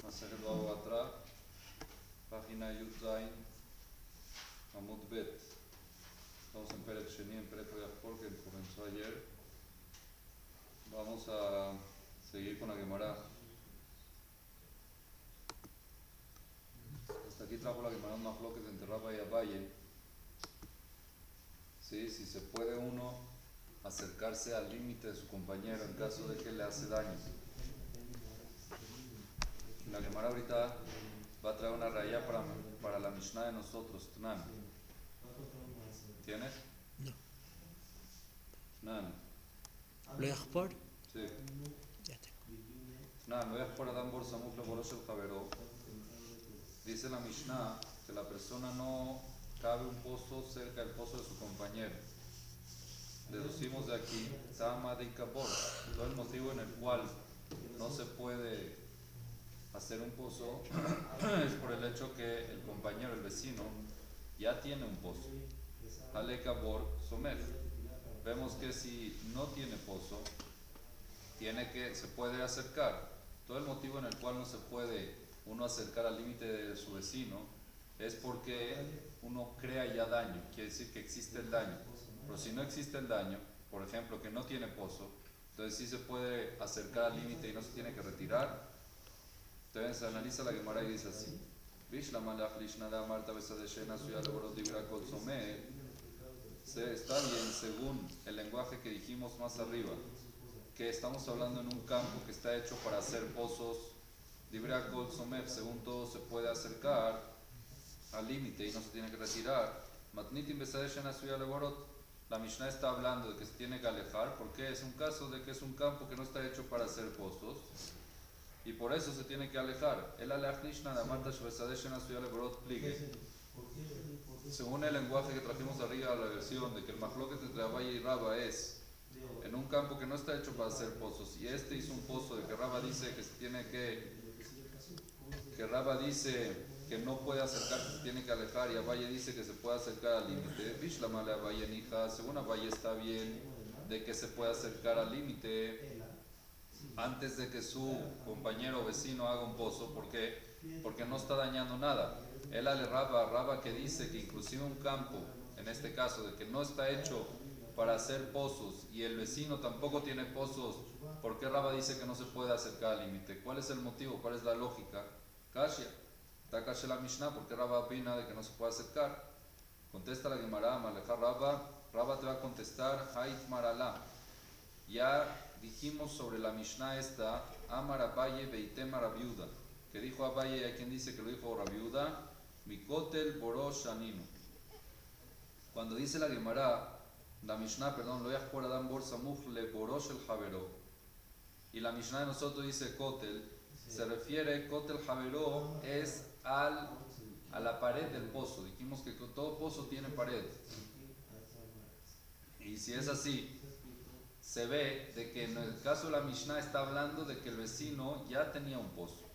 Masajet Baba Batra, página Yudzain, Amud Bet. Estamos en Peret Sheni, en Peret Yahpor, que comenzó ayer. Vamos a seguir con la Gemara. Hasta aquí trajo la Gemara un mafloques entre Rabba y Abaye. ¿Sí? Si se puede uno acercarse al límite de su compañero en caso de que le hace daño. La Gemara ahorita va a traer una raya para la Mishnah de nosotros, Tnan. ¿Tienes? No. Tnan. ¿Lo Yahpor? Sí. Ya tengo. Tnan, lo Yahpor Adam Bor Samuk Leborosh el Javero. Dice la Mishnah que la persona no cabe un pozo cerca del pozo de su compañero. Deducimos de aquí, Tama de Ikabor, todo el motivo en el cual no se puede hacer un pozo es por el hecho que el compañero, el vecino, ya tiene un pozo. Ale Kabor Somer. Vemos que si no tiene pozo, se puede acercar. Todo el motivo en el cual no se puede uno acercar al límite de su vecino es porque uno crea ya daño, quiere decir que existe el daño. Pero si no existe el daño, por ejemplo, que no tiene pozo, entonces sí se puede acercar al límite y no se tiene que retirar. Entonces se analiza la Gemara y dice así: está bien según el lenguaje que dijimos más arriba, que estamos hablando en un campo que está hecho para hacer pozos. Según todo se puede acercar al límite y no se tiene que retirar. La Mishnah está hablando de que se tiene que alejar porque es un caso de que es un campo que no está hecho para hacer pozos y por eso se tiene que alejar. Según el lenguaje que trajimos arriba, la versión de que el mahloket entre Abaye y Rabba es en un campo que no está hecho para hacer pozos, y este hizo un pozo de que Rabba dice que se tiene que Rabba dice que no puede acercarse, se tiene que alejar, y Abaye dice que se puede acercar al límite. Bishlamale Abaye Nija, según Abaye está bien de que se pueda acercar al límite antes de que su compañero o vecino haga un pozo. ¿Por qué? Porque no está dañando nada. Él ale Rabba que dice que inclusive un campo, en este caso, de que no está hecho para hacer pozos y el vecino tampoco tiene pozos, ¿por qué Rabba dice que no se puede acercar al límite? ¿Cuál es el motivo? ¿Cuál es la lógica? Kashya. Está Kashya la Mishnah, ¿por qué Rabba opina de que no se puede acercar? Contesta la Gemara, Maleja Rabba. Rabba te va a contestar, Hait Maralá. Ya dijimos sobre la Mishnah esta, Amar Abaye Beitem Rabiuda, que dijo Abaye, hay quien dice que lo dijo Rabiuda, Mikotel Borosh Aninu. Cuando dice la Gemara, la Mishnah, perdón, lo Yahpor Adam Bor Samuch Le Borosh el Javero, y la Mishnah de nosotros dice Kotel, se refiere, Kotel Javero es a la pared del pozo. Dijimos que todo pozo tiene pared. Y si es así, se ve de que en el caso de la Mishnah está hablando de que el vecino ya tenía un pozo.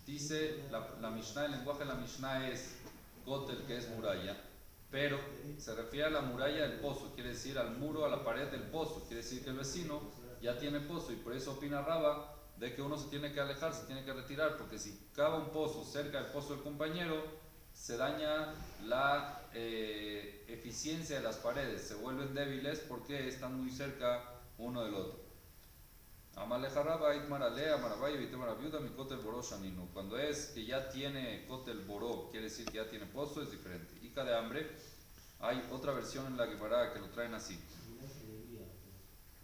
Dice la Mishnah, el lenguaje de la Mishnah es Kotel, que es muralla, pero se refiere a la muralla del pozo, quiere decir al muro, a la pared del pozo, quiere decir que el vecino ya tiene pozo, y por eso opina Rabba de que uno se tiene que alejar, se tiene que retirar, porque si cava un pozo cerca del pozo del compañero, se daña la eficiencia de las paredes, se vuelven débiles porque están muy cerca uno del otro. Amaleja Rabba, Itmarale, Amarabaye, Vitemara Viuda, mi Kotel Boró Shaninu. Cuando es que ya tiene Kotel Boró, quiere decir que ya tiene pozo, es diferente. Ica de hambre, hay otra versión en la Gemara que lo traen así.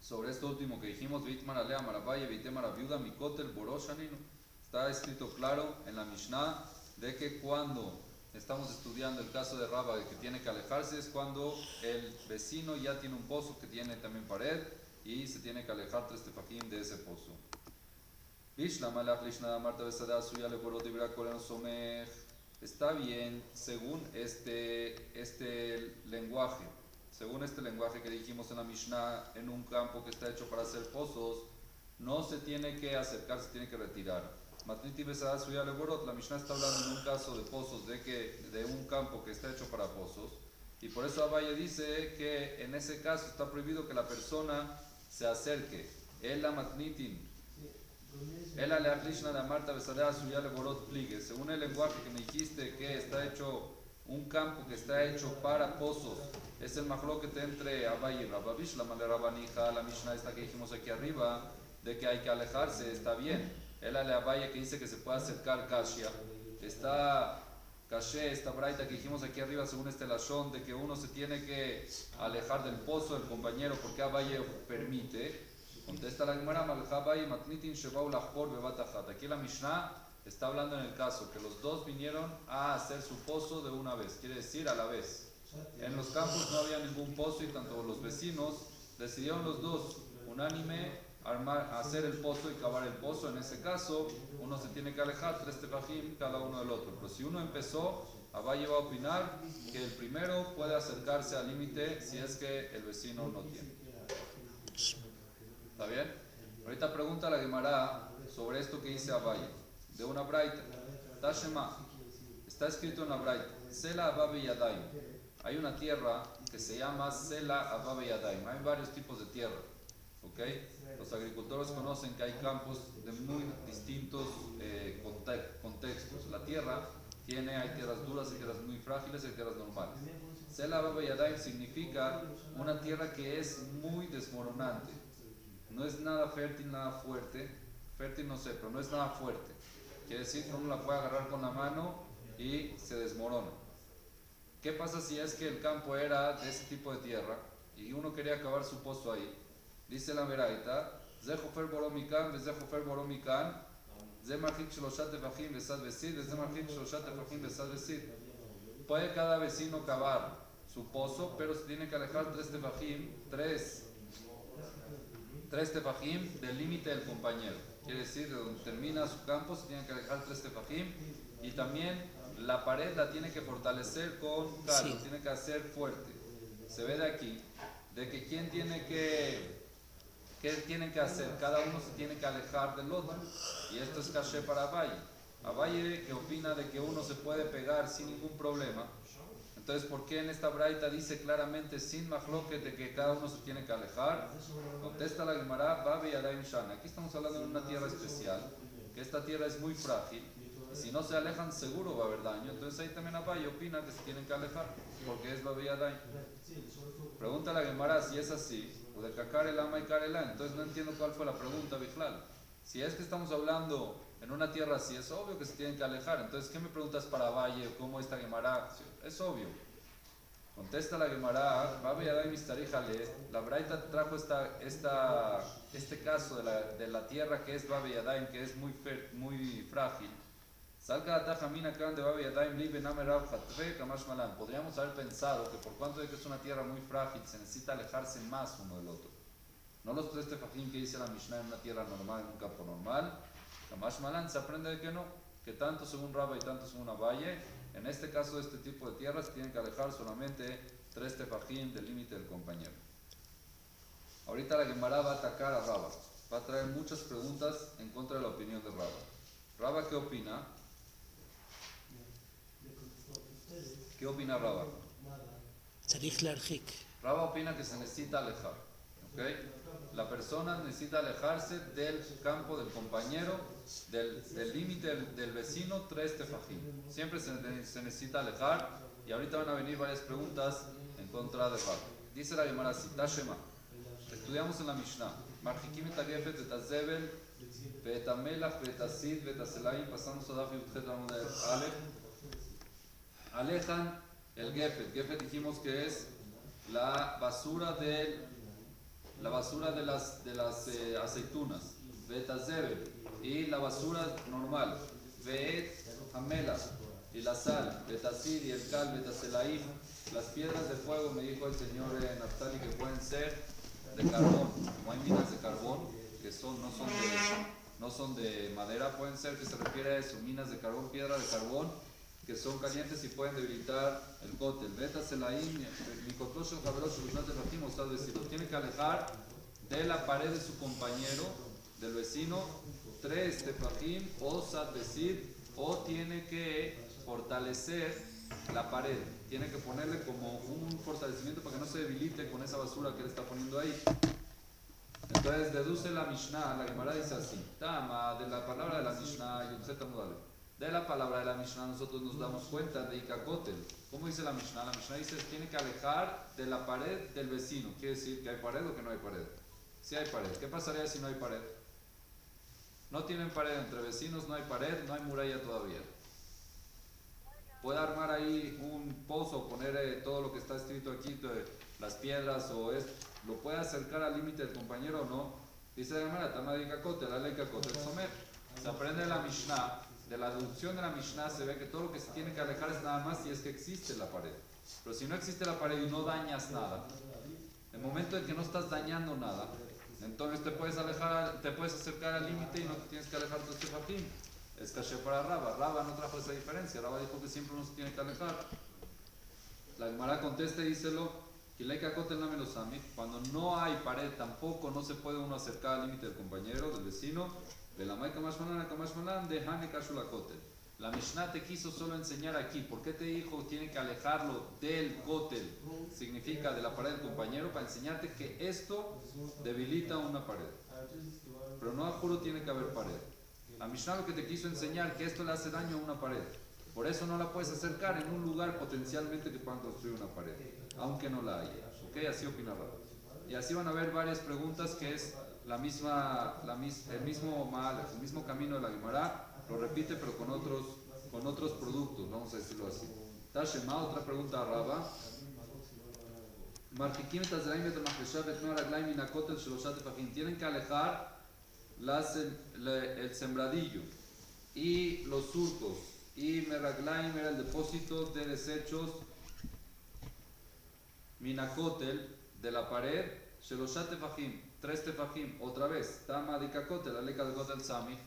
Sobre esto último que dijimos, Vitmarale, Amarabaye, Vitemara Viuda, mi Kotel Boró Shaninu. Está escrito claro en la Mishnah de que cuando estamos estudiando el caso de Rabba, de que tiene que alejarse, es cuando el vecino ya tiene un pozo que tiene también pared y se tiene que alejar 3 tefajim de ese pozo. Está bien según este lenguaje que dijimos en la Mishnah, en un campo que está hecho para hacer pozos, no se tiene que acercar, se tiene que retirar. La Mishnah está hablando en un caso de pozos, de un campo que está hecho para pozos, y por eso Abaye dice que en ese caso está prohibido que la persona se acerque. El la matnitin Ela le Krishna de Marta Besadea Suya le Borot Pligue. Según el lenguaje que me dijiste que está hecho un campo que está hecho para pozos, es el mahloket entre Abaye y Rabba Bishlam, la Rabbanija, la Mishnah esta que dijimos aquí arriba, de que hay que alejarse, está bien. Ela le Abaye que dice que se puede acercar Kashia. Está Caché, esta braita que dijimos aquí arriba, según este lashon, de que uno se tiene que alejar del pozo del compañero porque Abaye permite. Contesta la Gemara, Malhabaye matnitin shebau lachpor bebatajat. Aquí la Mishnah está hablando en el caso que los dos vinieron a hacer su pozo de una vez, quiere decir a la vez. En los campos no había ningún pozo y tanto los vecinos decidieron los dos unánime hacer el pozo y cavar el pozo. En ese caso, uno se tiene que alejar 3 tefajim cada uno del otro. Pero si uno empezó, Abaye va a opinar que el primero puede acercarse al límite si es que el vecino no tiene. ¿Está bien? Ahorita pregunta la Gemara sobre esto que dice Abaye, de una braita. Tashema, está escrito en la braita, Sela Ababe Yadayim. Hay una tierra que se llama Sela Ababe Yadayim. Hay varios tipos de tierra. ¿Ok? Los agricultores conocen que hay campos de muy distintos contextos. La tierra hay tierras duras, hay tierras muy frágiles, hay tierras normales. Sela Ababe Yadayim significa una tierra que es muy desmoronante. No es nada fértil, nada fuerte. Fértil no sé, pero no es nada fuerte. Quiere decir que uno la puede agarrar con la mano y se desmorona. ¿Qué pasa si es que el campo era de ese tipo de tierra y uno quería acabar su pozo ahí? Dice la Veraita, Zehofer Boromikan, Zehofer Boromikan, Zemarchik Shloshat Tefachim Besad Besid, Zemarchik Shloshat Tefachim Besad Besid. Puede cada vecino cavar su pozo, pero se tiene que alejar 3 tefajim del límite del compañero. Quiere decir, de donde termina su campo se tiene que alejar 3 tefajim y también la pared la tiene que fortalecer con cal, sí. Tiene que hacer fuerte. Se ve de aquí, de que quién tiene ¿qué tienen que hacer? Cada uno se tiene que alejar del otro. Y esto es caché para Abaye. Abaye que opina de que uno se puede pegar sin ningún problema. Entonces, ¿por qué en esta braita dice claramente sin mahloket de que cada uno se tiene que alejar? Contesta la Gemara, Babe Yadayim Shana. Aquí estamos hablando de una tierra especial, que esta tierra es muy frágil, y si no se alejan seguro va a haber daño. Entonces ahí también Abaye opina que se tienen que alejar, porque es Babe Yadayim. Pregunta la Gemara si es así, o de Kakar el Ama y Karelá. Entonces no entiendo cuál fue la pregunta, Bijlal. Si es que estamos hablando en una tierra así, es obvio que se tienen que alejar. Entonces, ¿qué me preguntas para Abaye? ¿Cómo esta Gemara? Es obvio. Contesta la Gemara, Babe Yadayim Mistarijale. La Braita trajo este caso de la tierra que es Babe Yadayim, que es muy frágil. Salga Tajamina Kan de Babe Yadayim Li Bename Rab Hatve Kamash Malan. Podríamos haber pensado que por cuanto de que es una tierra muy frágil, se necesita alejarse más uno del otro. No los 3 tefajim que dice la Mishnah en una tierra normal, en un campo normal. Kamash Malan se aprende de que no, que tanto según Rabba y tanto según Abaye, en este caso de este tipo de tierras tienen que alejar solamente 3 tefajim del límite del compañero. Ahorita la Gemara va a atacar a Rabba, va a traer muchas preguntas en contra de la opinión de Rabba. Rabba, ¿qué opina? ¿Qué opina Rabba? Rabba opina que se necesita alejar. ¿Okay? La persona necesita alejarse del campo del compañero, del límite del vecino, 3 tefajim. Siempre se necesita alejar, y ahorita van a venir varias preguntas en contra de Rabba. Dice la Gemara así, Tashema. Estudiamos en la Mishnah. Marjikim et agefet et azebel, et amelach, et asid, et aselaim. Pasamos a Daf Yudchet Amud Aleph. Alejan el gefet. Gefet dijimos que es la basura de las aceitunas, betazebel, y la basura normal, bet amela, y la sal, betazid y el cal, betaselaim. Las piedras de fuego, me dijo el señor Naftali, que pueden ser de carbón. Como hay minas de carbón que no son de madera, pueden ser, que se refiere a eso, minas de carbón, piedra de carbón, que son calientes y pueden debilitar el kotel. Betaselaim, mikotosho, cabroso, luchante rajim, o sea, decirlo, tiene que alejar de la pared de su compañero, del vecino, 3 tefajim, o sad decir, o tiene que fortalecer la pared, tiene que ponerle como un fortalecimiento para que no se debilite con esa basura que él está poniendo ahí. Entonces deduce la Mishnah, la Gemara dice así, Tama, de la palabra de la Mishnah, Yutzet Amudale. De la palabra de la Mishnah nosotros nos damos cuenta de Ikakotel. ¿Cómo dice la Mishnah? La Mishnah dice tiene que alejar de la pared del vecino. Quiere decir que hay pared o que no hay pared. Si hay pared. ¿Qué pasaría si no hay pared? No tienen pared entre vecinos, no hay pared, no hay muralla todavía. Puede armar ahí un pozo, poner todo lo que está escrito aquí, las piedras o esto. ¿Lo puede acercar al límite del compañero o no? Dice la Gemara, Tama de Ikakotel, la ley Ikakotel Somer. Se aprende de la Mishnah. De la deducción de la Mishnah se ve que todo lo que se tiene que alejar es nada más si es que existe la pared. Pero si no existe la pared y no dañas nada, en el momento en que no estás dañando nada, entonces te puedes alejar, te puedes acercar al límite y no te tienes que alejar de este fajín. Es caché para Raba. Raba no trajo esa diferencia. Raba dijo que siempre uno se tiene que alejar. La Gemara contesta y díselo, cuando no hay pared tampoco no se puede uno acercar al límite del compañero, del vecino. La Mishnah te quiso solo enseñar aquí. ¿Por qué te dijo tiene que alejarlo del kotel? Significa de la pared del compañero, para enseñarte que esto debilita una pared. Pero no a juro tiene que haber pared. La Mishnah lo que te quiso enseñar que esto le hace daño a una pared. Por eso no la puedes acercar en un lugar potencialmente que puedan construir una pared, aunque no la haya. ¿Ok? Así opina Rab. Y así van a haber varias preguntas que es el mismo camino de la Gemara, lo repite pero con otros productos, vamos a decirlo así. Tashema, otra pregunta a Raba. Tienen que alejar el sembradillo y los surcos, y meraglaim era el depósito de desechos minakotel de la pared, sheloshat tefajim, 3 tefajim, otra vez, tama de kakotel, la leca de kotel samich.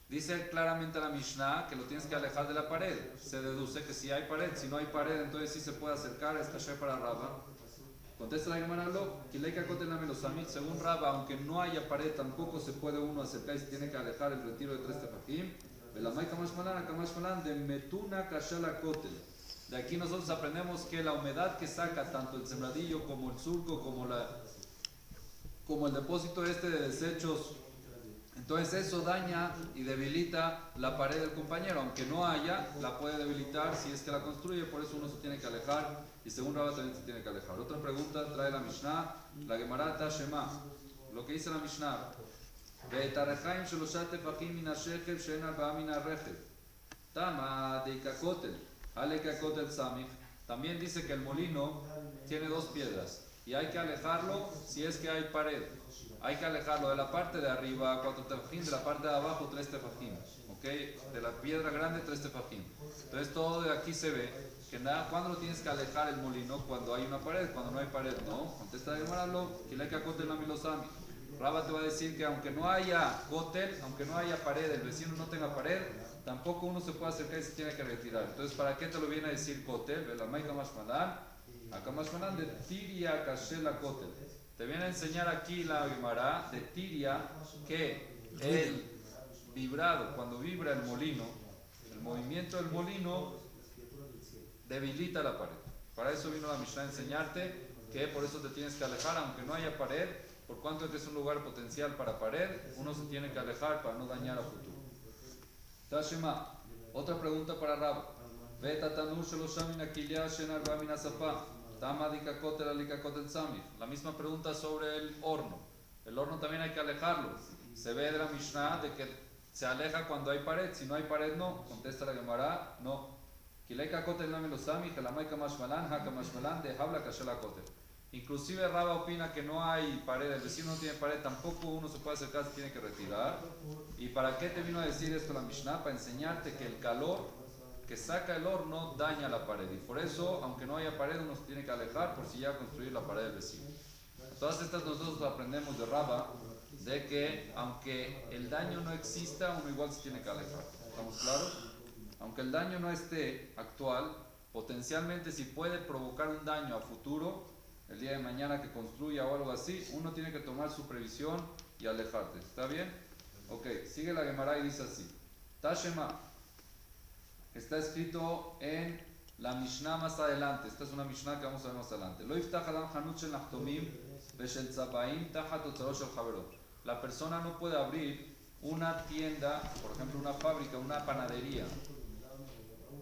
Dice claramente la Mishnah que lo tienes que alejar de la pared. Se deduce que si hay pared, si no hay pared, entonces sí se puede acercar, es caché para Raba. Contesta la Gemara, según Raba, aunque no haya pared, tampoco se puede uno acercar y se tiene que alejar el retiro de 3 tefajim. De metuna kashala kotel. De aquí nosotros aprendemos que la humedad que saca tanto el sembradillo como el surco, como el depósito de desechos, entonces eso daña y debilita la pared del compañero. Aunque no haya, la puede debilitar si es que la construye, por eso uno se tiene que alejar. Y según Raba también se tiene que alejar. Otra pregunta trae la Mishnah, la Gemara Tashema. Lo que dice la Mishnah. Tama de Ikakotel. Ale Kakotel Samich. También dice que el molino tiene 2 piedras. Y hay que alejarlo si es que hay pared. Hay que alejarlo de la parte de arriba 4 tefajim, de la parte de abajo 3 tefajim. ¿Ok? De la piedra grande 3 tefajim. Entonces todo de aquí se ve. Que nada, ¿cuándo lo tienes que alejar el molino? Cuando hay una pared, cuando no hay pared, no. Contesta de Maralo, que le hay que acotel la milosami. Raba te va a decir que aunque no haya kotel, aunque no haya pared, el vecino no tenga pared, tampoco uno se puede acercar y se tiene que retirar. Entonces, ¿para qué te lo viene a decir kotel? Velamay kamashmanan, akamashmanan de tiria kashela kotel. Te viene a enseñar aquí la Gemara de tiria que el vibrado, cuando vibra el molino, el movimiento del molino debilita la pared. Para eso vino la Mishnah a enseñarte que por eso te tienes que alejar, aunque no haya pared, por cuanto este es un lugar potencial para pared, uno se tiene que alejar para no dañar a futuro. Tashema, otra pregunta para Rab. La misma pregunta sobre el horno. El horno también hay que alejarlo. Se ve de la Mishnah de que se aleja cuando hay pared, si no hay pared no. Contesta la Gemara, no. Inclusive Raba opina que no hay pared, el vecino no tiene pared, tampoco uno se puede acercar, se tiene que retirar. ¿Y para qué te vino a decir esto la Mishnah? Para enseñarte que el calor que saca el horno daña la pared. Y por eso, aunque no haya pared, uno se tiene que alejar por si llega a construir la pared del vecino. Todas estas nosotros aprendemos de Raba, de que aunque el daño no exista, uno igual se tiene que alejar. ¿Estamos claros? Aunque el daño no esté actual, potencialmente si puede provocar un daño a futuro, el día de mañana que construya o algo así, uno tiene que tomar su previsión y alejarte. ¿Está bien? Ok, sigue la Gemara y dice así. Tashema, está escrito en la Mishnah más adelante. Esta es una Mishnah que vamos a ver más adelante. Lo iftach adam hanut shel nachtomim veshel tzabaim tachat otzaro shel chaverot. la persona no puede abrir una tienda, por ejemplo una fábrica, una panadería,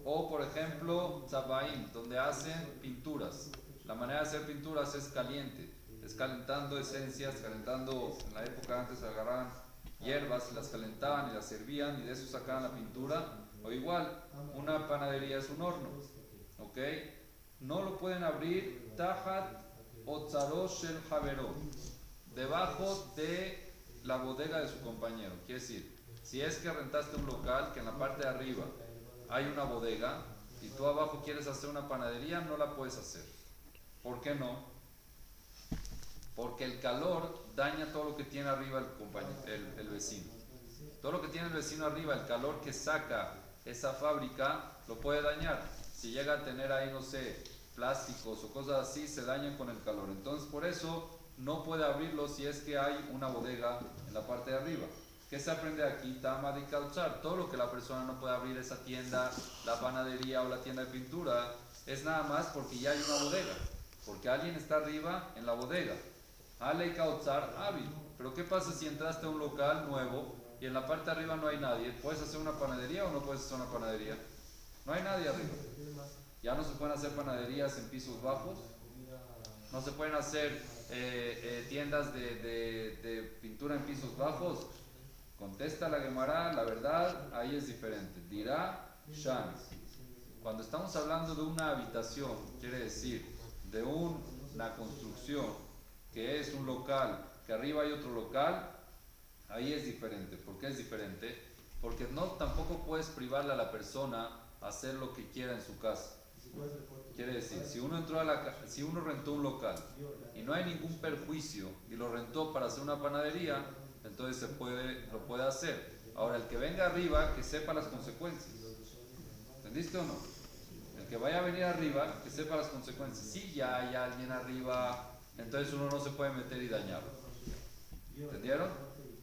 o por ejemplo Zabaim, donde hacen pinturas. La manera de hacer pinturas es caliente, es calentando esencias, calentando, en la época antes agarraban hierbas, las calentaban y las servían y de eso sacaban la pintura. O igual, una panadería es un horno, ¿ok? No lo pueden abrir tajat otzarosh el javero, debajo de la bodega de su compañero. Quiere decir, si es que rentaste un local que en la parte de arriba hay una bodega y tú abajo quieres hacer una panadería, no la puedes hacer. ¿Por qué no? Porque el calor daña todo lo que tiene arriba el vecino. Todo lo que tiene el vecino arriba, el calor que saca esa fábrica, lo puede dañar. Si llega a tener ahí, no sé, plásticos o cosas así, se dañan con el calor. Entonces, por eso no puede abrirlo si es que hay una bodega en la parte de arriba. ¿Qué se aprende aquí? Tama de calzar. Todo lo que la persona no puede abrir, esa tienda, la panadería o la tienda de pintura, es nada más porque ya hay una bodega. Porque alguien está arriba en la bodega. Ale calzar hábil. Pero ¿qué pasa si entraste a un local nuevo y en la parte de arriba no hay nadie? ¿Puedes hacer una panadería o no puedes hacer una panadería? No hay nadie arriba. Ya no se pueden hacer panaderías en pisos bajos. No se pueden hacer tiendas de pintura en pisos bajos. Contesta la Gemara, la verdad, ahí es diferente. Dirá Shan. Cuando estamos hablando de una habitación, quiere decir de una construcción que es un local, que arriba hay otro local, ahí es diferente. ¿Por qué es diferente? Porque no tampoco puedes privarle a la persona a hacer lo que quiera en su casa. Quiere decir, si uno rentó un local y no hay ningún perjuicio y lo rentó para hacer una panadería, entonces lo puede hacer. Ahora, el que venga arriba, que sepa las consecuencias. ¿Entendiste o no? El que vaya a venir arriba, que sepa las consecuencias. Si ya hay alguien arriba, entonces uno no se puede meter y dañarlo. ¿Entendieron?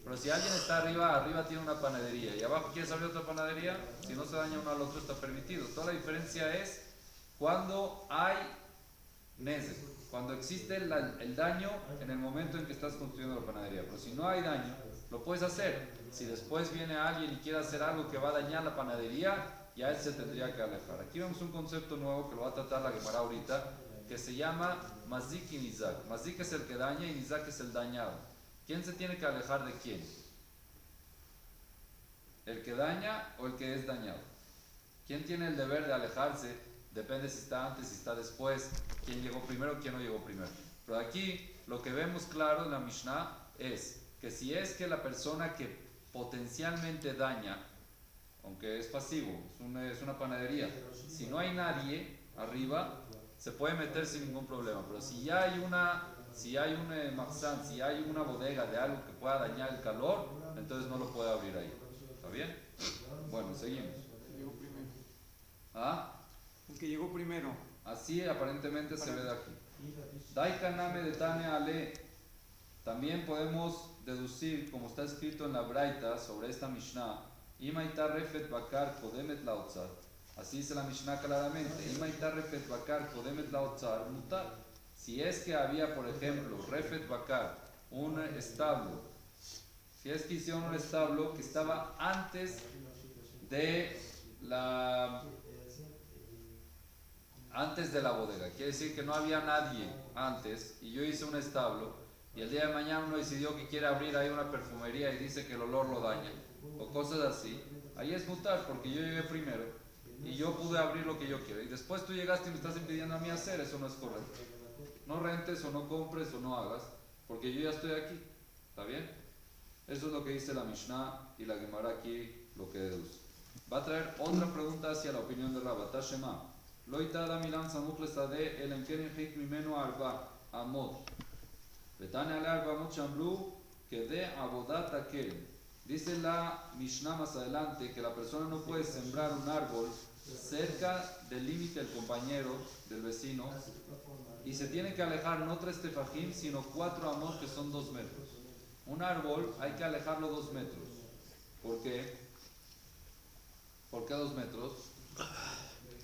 Pero si alguien está arriba tiene una panadería y abajo quieres abrir otra panadería, si no se daña uno al otro está permitido. Toda la diferencia es cuando hay nezek, cuando existe el daño en el momento en que estás construyendo la panadería. Pero si no hay daño, lo puedes hacer. Si después viene alguien y quiere hacer algo que va a dañar la panadería, ya él se tendría que alejar. Aquí vemos un concepto nuevo que lo va a tratar la Gemara ahorita, que se llama mazik y nizak. Mazik es el que daña y nizak es el dañado. ¿Quién se tiene que alejar de quién? ¿El que daña o el que es dañado? ¿Quién tiene el deber de alejarse? Depende si está antes, si está después, quién llegó primero, quién no llegó primero. Pero aquí lo que vemos claro en la Mishnah es que si es que la persona que potencialmente daña, aunque es pasivo, es una panadería, si no hay nadie arriba, se puede meter sin ningún problema. Pero si ya hay un maxán, si hay una bodega de algo que pueda dañar el calor, entonces no lo puede abrir ahí. ¿Está bien? Bueno, seguimos. Llegó primero. ¿Ah? El que llegó primero. Así aparentemente se ve de aquí. Daikaname de Tane Ale. También podemos deducir, como está escrito en la Braita sobre esta Mishnah, Imaita refet bakar kodemet laotzar. Así dice la Mishnah claramente. Imaita refet bakar kodemet laotzar mutar. Si es que había, por ejemplo, refet bakar, un establo. Si es que hicieron un establo que estaba antes de la bodega, quiere decir que no había nadie antes y yo hice un establo y el día de mañana uno decidió que quiere abrir ahí una perfumería y dice que el olor lo daña o cosas así, ahí es mutar porque yo llegué primero y yo pude abrir lo que yo quiero y después tú llegaste y me estás impidiendo a mí hacer, eso no es correcto. No rentes o no compres o no hagas porque yo ya estoy aquí, ¿está bien? Eso es lo que dice la Mishnah y la Gemara aquí lo que deduce. Va a traer otra pregunta hacia la opinión de Rabba Tashema. לא הייתה אדם אילן סמוך לשדה, אלא אם כן הרחיק ממנו 4 אמות. ותניא עליה 4 אמות שאמרו כדי עבודת הכלב. Dice la Mishnah más adelante que la persona no puede sembrar un árbol cerca del límite del compañero, del vecino, y se tiene que alejar no 3 tefajim, sino 4 amot que son 2 metros. Un árbol hay que alejarlo 2 metros. ¿Por qué? ¿Por qué 2 metros?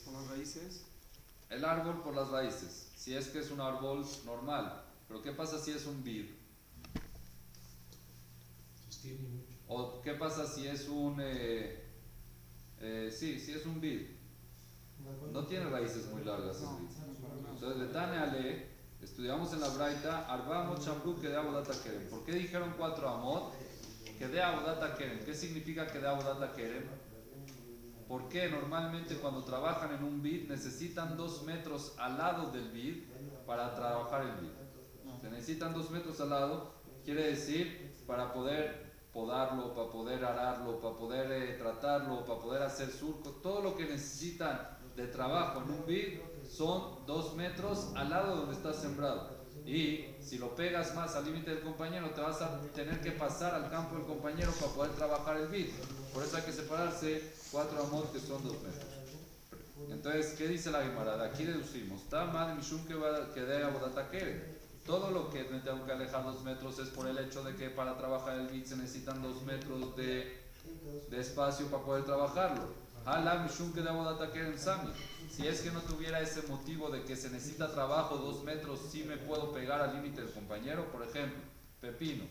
Por las raíces. El árbol por las raíces, si es que es un árbol normal. Pero ¿qué pasa si es un vid? O qué pasa si es un si es un vid, no tiene raíces muy largas el vid. Entonces de Tane Ale estudiamos en la Braita Arba Amot Shambru que de Abodata Kerem. ¿Por qué dijeron 4 Amot? Que de Abodata Kerem. ¿Qué significa que de Abodata Kerem? Porque normalmente cuando trabajan en un vid necesitan 2 metros al lado del vid para trabajar el vid. Se necesitan 2 metros al lado, quiere decir para poder podarlo, para poder ararlo, para poder tratarlo, para poder hacer surco. Todo lo que necesitan de trabajo en un vid son 2 metros al lado donde está sembrado. Y si lo pegas más al límite del compañero, te vas a tener que pasar al campo del compañero para poder trabajar el vid. Por eso hay que separarse 4 amot que son 2 metros. Entonces, ¿qué dice la Gemara? De aquí deducimos, todo lo que me tengo que alejar 2 metros es por el hecho de que para trabajar el vid se necesitan 2 metros de espacio para poder trabajarlo. Si es que no tuviera ese motivo de que se necesita trabajo 2 metros, sí me puedo pegar al límite del compañero. Por ejemplo, pepino.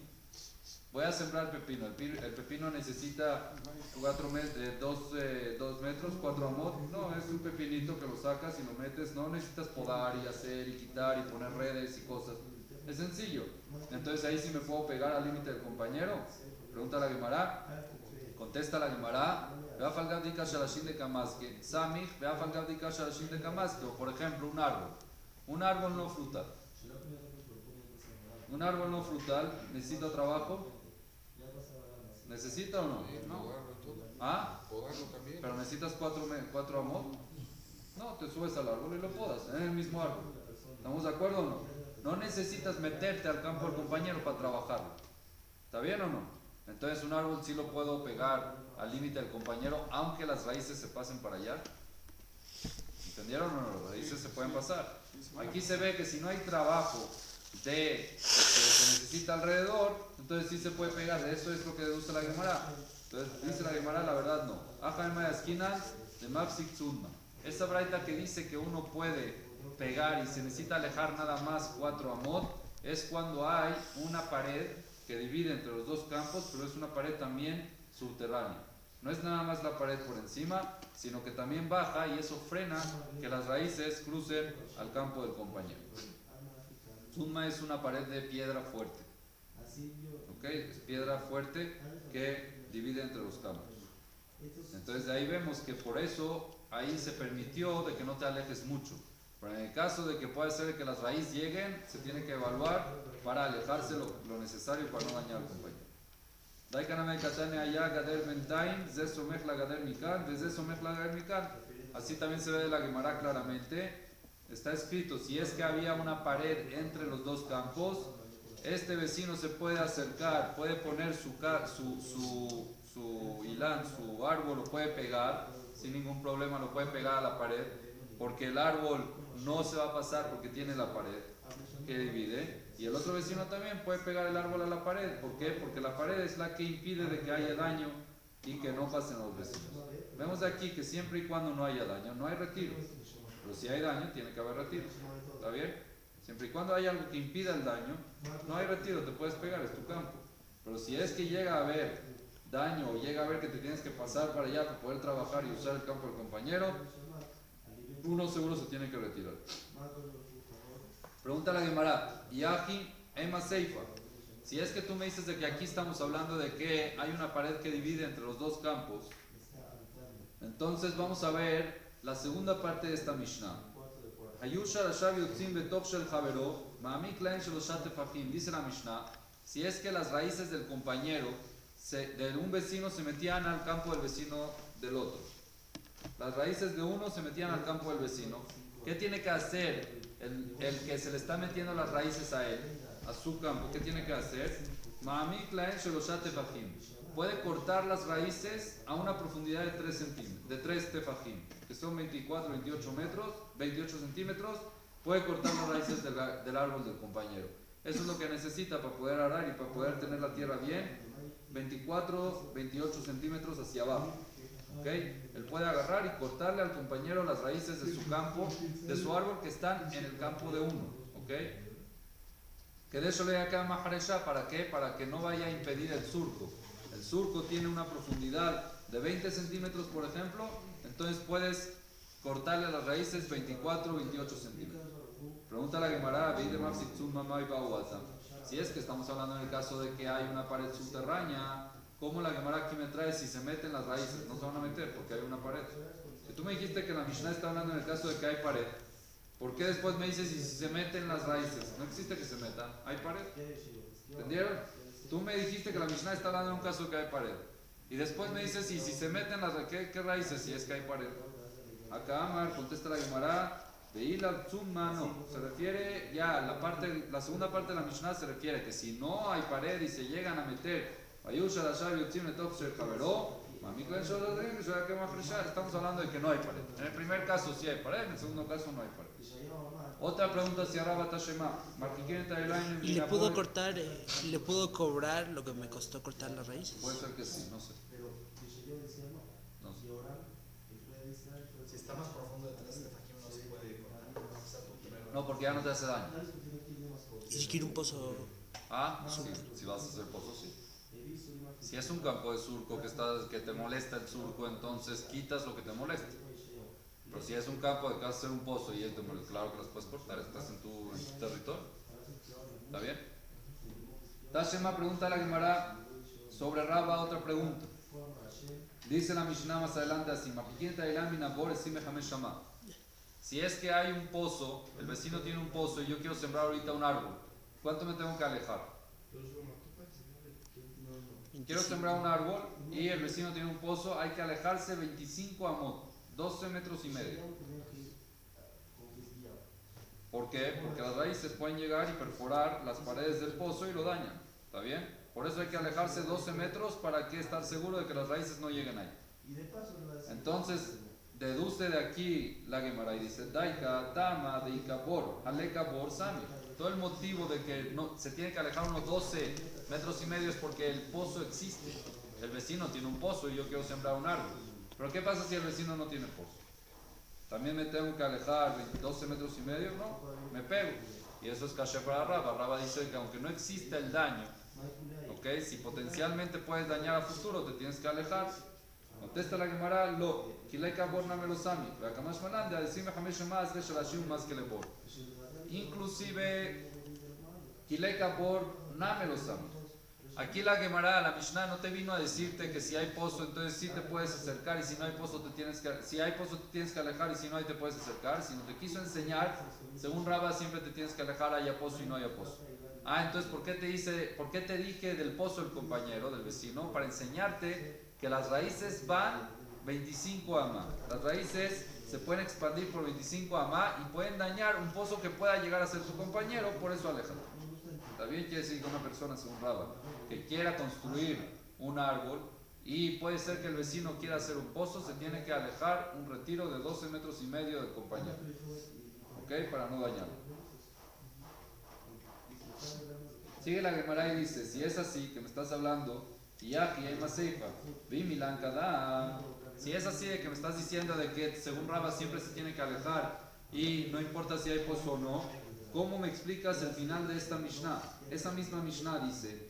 Voy a sembrar pepino. El pepino necesita 2 metros, 4 amot. No, es un pepinito que lo sacas y lo metes. No necesitas podar y hacer y quitar y poner redes y cosas. Es sencillo. Entonces ahí sí me puedo pegar al límite del compañero. Pregunta la Gemara. Contesta la Gemara. O por ejemplo, un árbol. Un árbol no frutal. Un árbol no frutal necesita trabajo. ¿Necesita o no? ¿Ah? Pero necesitas 4 amot. No, te subes al árbol y lo podas en el mismo árbol. ¿Estamos de acuerdo o no? No necesitas meterte al campo del compañero para trabajarlo. ¿Está bien o no? Entonces un árbol sí lo puedo pegar al límite del compañero, aunque las raíces se pasen para allá. ¿Entendieron o no? Las raíces se pueden pasar. Aquí se ve que si no hay trabajo que se necesita alrededor, entonces sí se puede pegar. Eso es lo que deduce la Gemara. Entonces dice la Gemara, la verdad no. Ajaima de esquina de Mapsik Tzunma. Esa braita que dice que uno puede pegar y se necesita alejar nada más 4 amot, es cuando hay una pared que divide entre los 2 campos, pero es una pared también subterránea. No es nada más la pared por encima, sino que también baja y eso frena que las raíces crucen al campo del compañero. Tzunma es una pared de piedra fuerte. ¿Ok? Es piedra fuerte que divide entre los campos. Entonces de ahí vemos que por eso ahí se permitió de que no te alejes mucho. Pero en el caso de que pueda ser que las raíces lleguen, se tiene que evaluar para alejarse lo necesario para no dañar al compañero. Así también se ve de la Gemara claramente. Está escrito, si es que había una pared entre los 2 campos, este vecino se puede acercar, puede poner su hilán, su árbol, lo puede pegar, sin ningún problema lo puede pegar a la pared, porque el árbol no se va a pasar porque tiene la pared que divide, y el otro vecino también puede pegar el árbol a la pared. ¿Por qué? Porque la pared es la que impide de que haya daño y que no pasen los vecinos. Vemos aquí que siempre y cuando no haya daño, no hay retiro. Pero si hay daño, tiene que haber retiro. ¿Está bien? Siempre y cuando hay algo que impida el daño, no hay retiro, te puedes pegar, es tu campo. Pero si es que llega a haber daño o llega a ver que te tienes que pasar para allá para poder trabajar y usar el campo del compañero, uno seguro se tiene que retirar. Pregunta la Gemara, Yahi Ema Seifa. Si es que tú me dices de que aquí estamos hablando de que hay una pared que divide entre los 2 campos, entonces vamos a ver la segunda parte de esta Mishnah. Dice la Mishnah, si es que las raíces del compañero de un vecino se metían al campo del vecino del otro, las raíces de uno se metían al campo del vecino, ¿qué tiene que hacer el que se le está metiendo las raíces a él, a su campo? ¿Qué tiene que hacer? Puede cortar las raíces a una profundidad de 3 tefajim, que son 24, 28 centímetros. Puede cortar las raíces del árbol del compañero. Eso es lo que necesita para poder arar y para poder tener la tierra bien, 24, 28 centímetros hacia abajo. ¿Okay? Él puede agarrar y cortarle al compañero las raíces de su campo, de su árbol que están en el campo de uno. ¿Okay? Que de eso le acá maharesha, ¿para qué? Para que no vaya a impedir el surco. El surco tiene una profundidad de 20 centímetros, por ejemplo, entonces puedes cortarle las raíces 24 o 28 centímetros. Pregunta la Gemara, si es que estamos hablando en el caso de que hay una pared subterránea, ¿cómo la Gemara aquí me trae si se meten las raíces? No se van a meter porque hay una pared. Si tú me dijiste que la Mishnah está hablando en el caso de que hay pared, ¿por qué después me dices si se meten las raíces? No existe que se metan, hay pared. ¿Entendieron? Tú me dijiste que la Mishnah está hablando en un caso de que hay pared. Y después me dices si se meten las raíces, ¿qué raíces? Si es que hay pared. Acá Amar contesta la Gemara, de Ila Tzumma no. Se refiere ya a la segunda parte de la Mishnah se refiere que si no hay pared y se llegan a meter, estamos hablando de que no hay pared. En el primer caso sí hay pared, en el segundo caso no hay pared. Otra pregunta si Araba Tashema. ¿Y le puedo cortar, le puedo cobrar lo que me costó cortar las raíces? Puede ser que sí, no sé. No sé. Si está más profundo detrás de Fakim no se puede cortar. No, porque ya no te hace daño. ¿Y si quiero un pozo? Ah, sí, si vas a hacer pozo, sí. Si es un campo de surco que te molesta el surco, entonces quitas lo que te molesta. Pero si es un campo de que vas a hacer un pozo y te molesta, claro que las puedes cortar, estás en tu territorio. ¿Está bien? Tashema pregunta a la Gemara sobre Raba otra pregunta. Dice la Mishnah más adelante así: si es que hay un pozo, el vecino tiene un pozo y yo quiero sembrar ahorita un árbol, ¿cuánto me tengo que alejar? Quiero sembrar un árbol y el vecino tiene un pozo, hay que alejarse 25 amot, 12 metros y medio. ¿Por qué? Porque las raíces pueden llegar y perforar las paredes del pozo y lo dañan. ¿Está bien? Por eso hay que alejarse 12 metros para que estar seguro de que las raíces no lleguen ahí. Entonces, deduce de aquí la Gemara y dice: Daika, Tama, Deikabor, Alekabor, Sami. Todo el motivo de que no, se tiene que alejar unos 12 metros y medio es porque el pozo existe. El vecino tiene un pozo y yo quiero sembrar un árbol. Pero ¿qué pasa si el vecino no tiene pozo? ¿También me tengo que alejar 12 metros y medio? No, me pego. Y eso es kasher para Raba. Raba dice que aunque no exista el daño, ¿okay? Si potencialmente puedes dañar a futuro, te tienes que alejar. Contesta la Gemara, lo, inclusive, aquí la Gemara, la Mishnah no te vino a decirte que si hay pozo, entonces sí te puedes acercar, y si no hay pozo si hay pozo te tienes que alejar, y si no hay te puedes acercar, sino te quiso enseñar, según Raba siempre te tienes que alejar, haya pozo y no haya pozo. Entonces ¿por qué te dije del pozo el compañero, del vecino? Para enseñarte que las raíces van 25 amá. Las raíces se pueden expandir por 25 amá y pueden dañar un pozo que pueda llegar a ser tu compañero, por eso aléjate. También quiere decir que una persona, según Raba, que quiera construir un árbol y puede ser que el vecino quiera hacer un pozo, se tiene que alejar un retiro de 12 metros y medio del compañero. ¿Ok? Para no dañarlo. Sigue la Gemara y dice: si es así, que me estás hablando, si es así de que me estás diciendo de que según Raba siempre se tiene que alejar y no importa si hay pozo o no, ¿cómo me explicas el final de esta Mishnah? Esa misma Mishnah dice: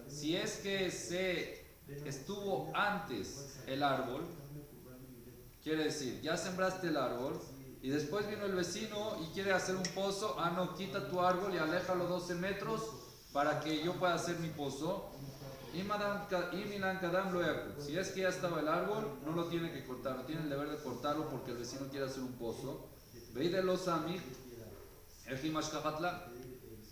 si es que se estuvo antes el árbol, quiere decir, ya sembraste el árbol y después vino el vecino y quiere hacer un pozo, no, quita tu árbol y aléjalo 12 metros para que yo pueda hacer mi pozo. Si es que ya estaba el árbol, no lo tiene que cortar, no tiene el deber de cortarlo porque el vecino quiere hacer un pozo.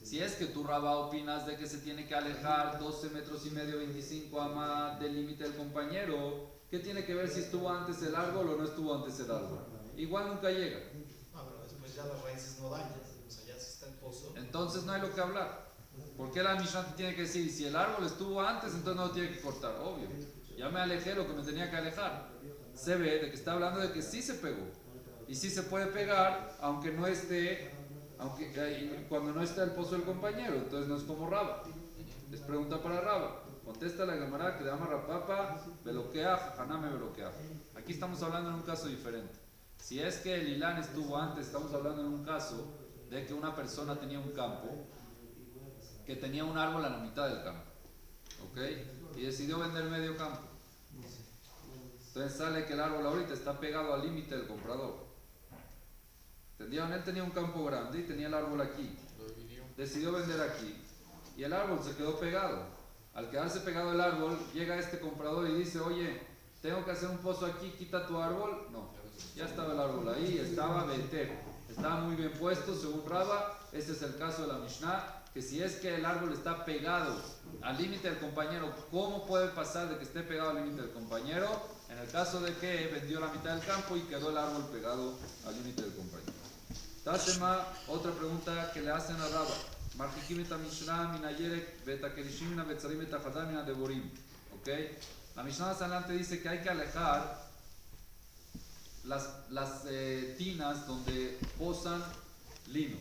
Si es que tú, Raba, opinas de que se tiene que alejar 12 metros y medio, 25 amá del límite del compañero, ¿qué tiene que ver si estuvo antes el árbol o no estuvo antes el árbol? Igual nunca llega. No, pero después ya las raíces no dañan. O sea, ya si está el pozo. Entonces no hay lo que hablar. ¿Por qué la Mishnah te tiene que decir? Si el árbol estuvo antes, entonces no lo tiene que cortar. Obvio. Ya me alejé lo que me tenía que alejar. Se ve de que está hablando de que sí se pegó. Y sí se puede pegar, aunque no esté, cuando no está el pozo del compañero. Entonces no es como Raba. Es pregunta para Raba. Contesta la Gemara que llama Rapapa, veloquea, Haname veloquea. Aquí estamos hablando en un caso diferente. Si es que el Ilán estuvo antes, estamos hablando en un caso de que una persona tenía un campo que tenía un árbol a la mitad del campo, ¿ok? Y decidió vender medio campo. Entonces sale que el árbol ahorita está pegado al límite del comprador. ¿Entendieron? Él tenía un campo grande y tenía el árbol aquí. Decidió vender aquí y el árbol se quedó pegado. Al quedarse pegado el árbol, llega este comprador y dice, oye, tengo que hacer un pozo aquí, quita tu árbol. No, ya estaba el árbol ahí, estaba beter, estaba muy bien puesto según Raba. Este es el caso de la Mishnah, que si es que el árbol está pegado al límite del compañero, ¿cómo puede pasar de que esté pegado al límite del compañero? En el caso de que vendió la mitad del campo y quedó el árbol pegado al límite del compañero. Tasema, otra pregunta que le hacen a Raba. ¿Ok? La Mishnah más adelante dice que hay que alejar las tinas donde posan lino,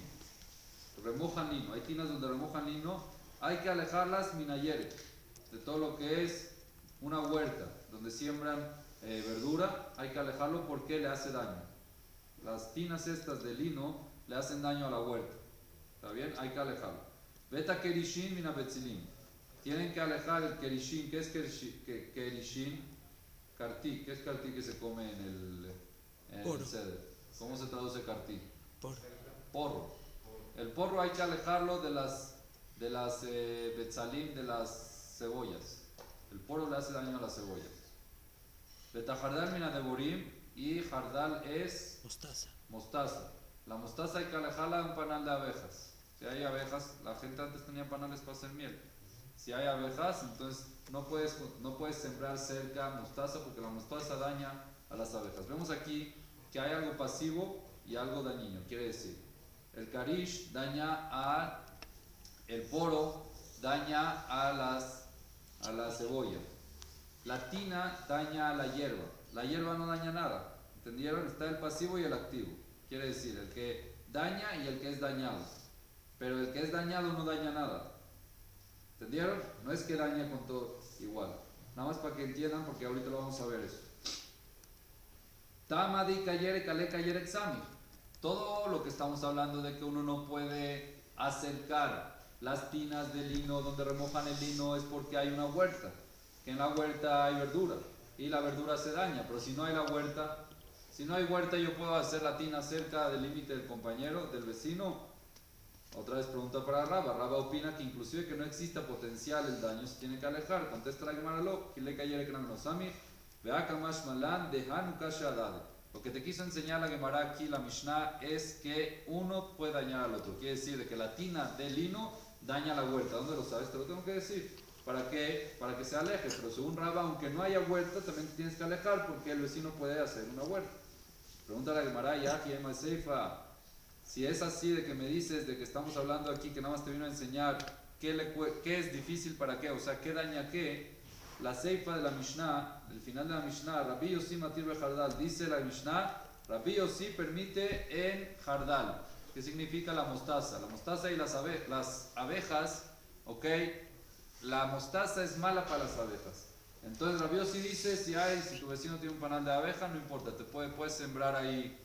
remojan lino. Hay tinas donde remojan lino, hay que alejarlas minayeret, de todo lo que es una huerta, donde siembran verdura, hay que alejarlo porque le hace daño. Las tinas estas de lino le hacen daño a la huerta. ¿Está bien? Hay que alejarlo. Beta kerishin mina betzilim. Tienen que alejar el kerishin. ¿Qué es kerishin? Kartí. ¿Qué es kartí que se come en el ceder? ¿Cómo se traduce kartí? Porro. El porro hay que alejarlo de las betzalim, de las cebollas. El porro le hace daño a las cebollas. Beta jardal mina devorim. Y jardal es mostaza. La mostaza hay que alejarla de un panal de abejas. Si hay abejas, la gente antes tenía panales para hacer miel. Si hay abejas, entonces no puedes sembrar cerca mostaza porque la mostaza daña a las abejas. Vemos aquí que hay algo pasivo y algo dañino. Quiere decir, el karish daña el poro, daña a la cebolla. La tina daña a la hierba. La hierba no daña nada. ¿Entendieron? Está el pasivo y el activo. Quiere decir, el que daña y el que es dañado. Pero el que es dañado no daña nada. ¿Entendieron? No es que daña con todo igual. Nada más para que entiendan, porque ahorita lo vamos a ver eso. Tamadi kayere kale kayere exami. Todo lo que estamos hablando de que uno no puede acercar las tinas de lino donde remojan el lino es porque hay una huerta. Que en la huerta hay verdura. Y la verdura se daña. Pero si no hay la huerta... Si no hay huerta, yo puedo hacer la tina cerca del límite del compañero, del vecino. Otra vez pregunta para Raba. Raba opina que inclusive que no exista potencial el daño se tiene que alejar. Contesta la Gemara lo. Lo que te quiso enseñar la Gemara aquí, la Mishnah, es que uno puede dañar al otro. Quiere decir de que la tina de lino daña la huerta. ¿Dónde lo sabes? Te lo tengo que decir. ¿Para qué? Para que se aleje. Pero según Raba, aunque no haya huerta, también te tienes que alejar porque el vecino puede hacer una huerta. Pregunta la Gemara, si es así de que me dices de que estamos hablando aquí que nada más te vino a enseñar qué es difícil para qué, o sea, qué daña qué, la seifa de la Mishnah, el final de la Mishnah, Rabbi Yossi matir bejardal, dice la Mishnah, Rabbi Yossi permite en jardal, que significa la mostaza. La mostaza y las abejas, ok, la mostaza es mala para las abejas. Entonces Rabbi Yossi dice, si tu vecino tiene un panal de abeja, no importa, puedes sembrar ahí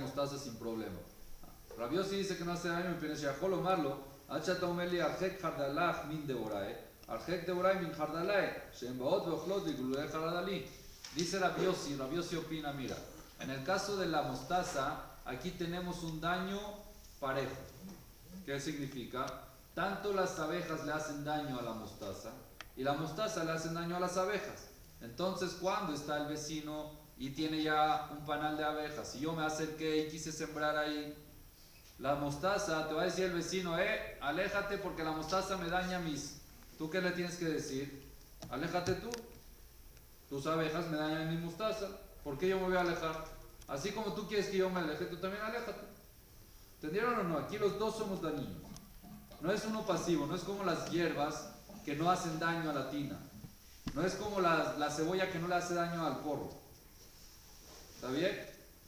mostaza sin problema. Rabbi Yossi dice que no hace daño, me piensa, jolo marlo, achata umeli arjek jardalach min devorae, arjek devorae min jardalae, shembaot veochlot vigulue jardalí. Dice Rabbi Yossi opina, mira, en el caso de la mostaza, aquí tenemos un daño parejo. ¿Qué significa? Tanto las abejas le hacen daño a la mostaza, y la mostaza le hacen daño a las abejas. Entonces, cuando está el vecino y tiene ya un panal de abejas, y yo me acerqué y quise sembrar ahí la mostaza, te va a decir el vecino, aléjate porque la mostaza me daña mis... ¿Tú qué le tienes que decir? Aléjate tú. Tus abejas me dañan mi mostaza. ¿Por qué yo me voy a alejar? Así como tú quieres que yo me aleje, tú también aléjate. ¿Entendieron o no? Aquí los dos somos dañinos. No es uno pasivo, no es como las hierbas que no hacen daño a la tina. No es como la cebolla que no le hace daño al porro. ¿Está bien?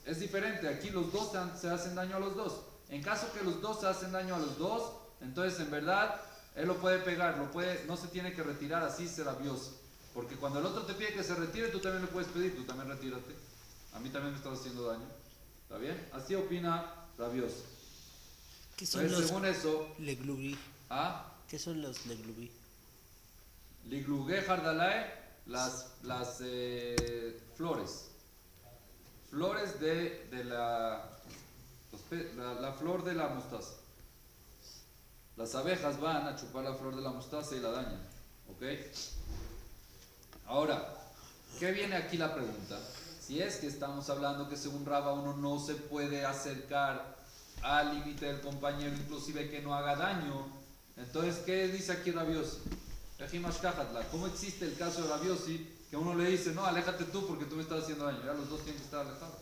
Es diferente. Aquí los dos se hacen daño a los dos. En caso que los dos se hacen daño a los dos, entonces en verdad él lo puede pegar, no se tiene que retirar, así se rabiosa. Porque cuando el otro te pide que se retire, tú también le puedes pedir, tú también retírate. A mí también me estás haciendo daño. ¿Está bien? Así opina rabiosi. ¿Qué son Entonces, los según eso, leglubi? ¿ah? ¿Qué son los leglubi? Ligluge jardalae, las flores. Flores de la flor de la mostaza. Las abejas van a chupar la flor de la mostaza y la dañan. ¿Ok? Ahora, ¿qué viene aquí la pregunta? Si es que estamos hablando que según Raba uno no se puede acercar al límite del compañero, inclusive que no haga daño, entonces, ¿qué dice aquí Rabiosi? ¿Cómo existe el caso de Rabiosi que uno le dice, no, aléjate tú porque tú me estás haciendo daño? Ya los dos tienen que estar alejados.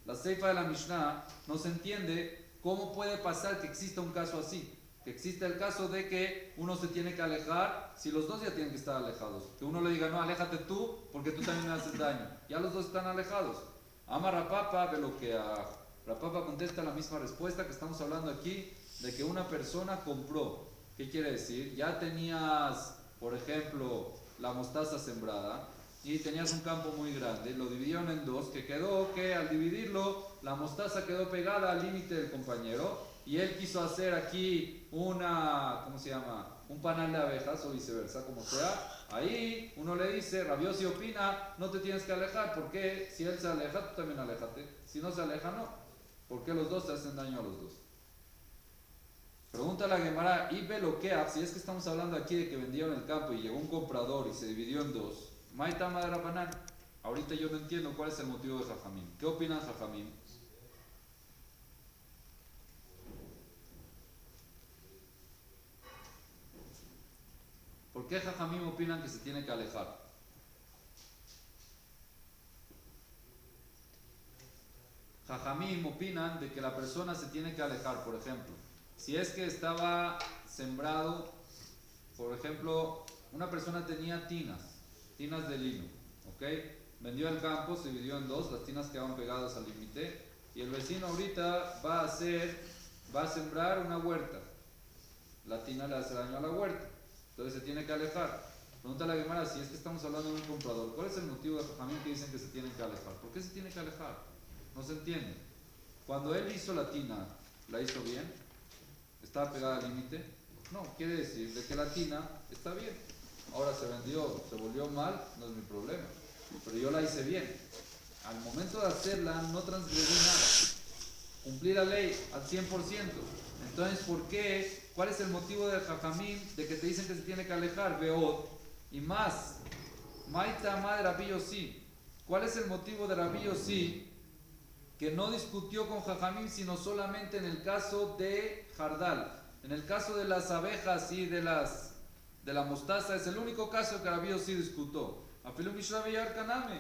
La Seifa de la Mishnah no se entiende cómo puede pasar que exista un caso así. Que existe el caso de que uno se tiene que alejar si los dos ya tienen que estar alejados. Que uno le diga, no, aléjate tú porque tú también me haces daño. Ya los dos están alejados. Ama Rapapa ve lo que a Rapapa contesta la misma respuesta que estamos hablando aquí, de que una persona compró. ¿Qué quiere decir? Ya tenías, por ejemplo, la mostaza sembrada y tenías un campo muy grande, lo dividieron en dos, que quedó que al dividirlo la mostaza quedó pegada al límite del compañero y él quiso hacer aquí una, ¿cómo se llama? Un panal de abejas o viceversa, como sea. Ahí uno le dice, Rabiosi opina, no te tienes que alejar, porque si él se aleja, tú también aléjate. Si no se aleja, no. Porque los dos te hacen daño a los dos. Pregunta a la Gemara, y Beloquea, si es que estamos hablando aquí de que vendieron el campo y llegó un comprador y se dividió en dos. Maitama de Rabanán. Ahorita yo no entiendo cuál es el motivo de Jajamín. ¿Qué opinan Jajamín? ¿Por qué Jajamín opinan que se tiene que alejar? Jajamín opinan de que la persona se tiene que alejar, por ejemplo. Si es que estaba sembrado, por ejemplo, una persona tenía tinas de lino, ¿ok? Vendió el campo, se dividió en dos, las tinas quedaban pegadas al límite y el vecino ahorita va a sembrar una huerta. La tina le hace daño a la huerta, entonces se tiene que alejar. Pregunta a la Gemara, si es que estamos hablando de un comprador, ¿cuál es el motivo de Jajamín que dicen que se tienen que alejar? ¿Por qué se tiene que alejar? No se entiende. Cuando él hizo la tina, ¿la hizo bien? ¿Estaba pegada al límite? No, quiere decir de que la tina está bien. Ahora se vendió, se volvió mal, no es mi problema. Pero yo la hice bien. Al momento de hacerla no transgredí nada. Cumplí la ley al 100%. Entonces, ¿por qué? ¿Cuál es el motivo del Jajamín de que te dicen que se tiene que alejar? Veot. Y más, Maita Madre Rabbi Yossi. ¿Cuál es el motivo de Rabbi Yossi? Que no discutió con Jajamín, sino solamente en el caso de Jardal. En el caso de las abejas y de la mostaza, es el único caso que Rabbi Yossi discutió. Afilu Mishra Beyar Kaname.